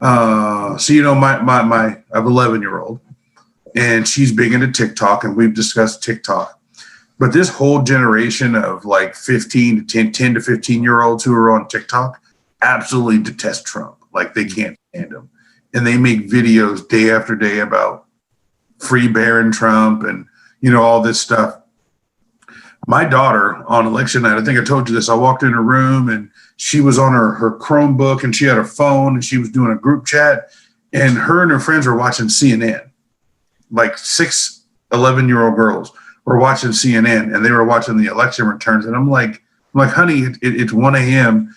So, I have 11-year-old, and she's big into TikTok, and we've discussed TikTok. But this whole generation of like 10 to 15-year-olds who are on TikTok absolutely detest Trump. Like, they can't stand him. And they make videos day after day about free Barron Trump and, all this stuff. My daughter on election night, I think I told you this, I walked in her room and she was on her Chromebook and she had her phone and she was doing a group chat, and her friends were watching CNN. Like 6 11-year-old girls were watching CNN and they were watching the election returns. And I'm like, honey, it's 1 a.m.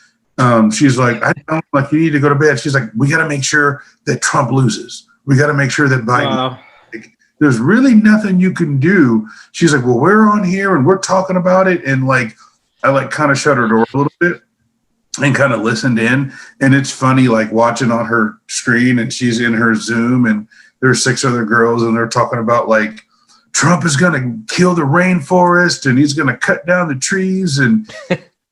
She's like, I don't, like, you need to go to bed. She's like, we got to make sure that Trump loses. We got to make sure that Biden. Wow. There's really nothing you can do. She's like, well, we're on here and we're talking about it. And like, I like kind of shut her door a little bit and kind of listened in. And it's funny, like watching on her screen, and she's in her Zoom and there's 6 other girls and they're talking about like, Trump is going to kill the rainforest and he's going to cut down the trees. And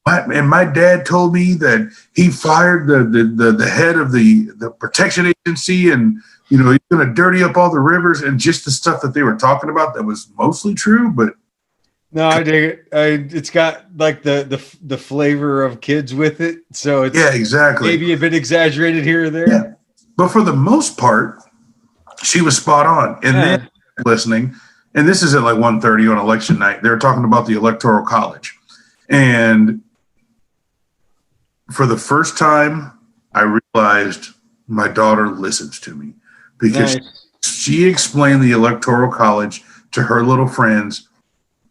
my dad told me that he fired the head of the protection agency, and he's going to dirty up all the rivers, and just the stuff that they were talking about that was mostly true. But no, I dig it. It's got like the flavor of kids with it, so it's exactly, maybe a bit exaggerated here or there. Yeah, but for the most part, she was spot on. And then listening, and this is at like 1:30 on election night. They were talking about the Electoral College, and for the first time, I realized my daughter listens to me, because she explained the Electoral College to her little friends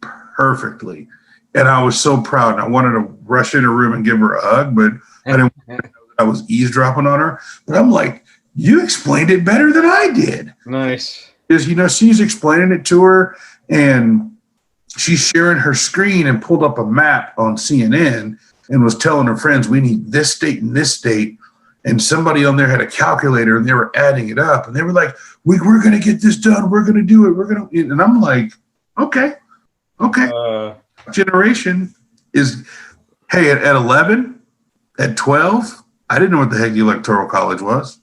perfectly. And I was so proud. And I wanted to rush in her room and give her a hug, but I didn't want to know that I was eavesdropping on her. But I'm like, you explained it better than I did. Nice. Because, she's explaining it to her, and she's sharing her screen and pulled up a map on CNN and was telling her friends, we need this state and this state. And somebody on there had a calculator and they were adding it up, and they were like, we're going to get this done. We're going to do it. And I'm like, okay. Generation is, hey, at 11, at 12, I didn't know what the heck the Electoral College was.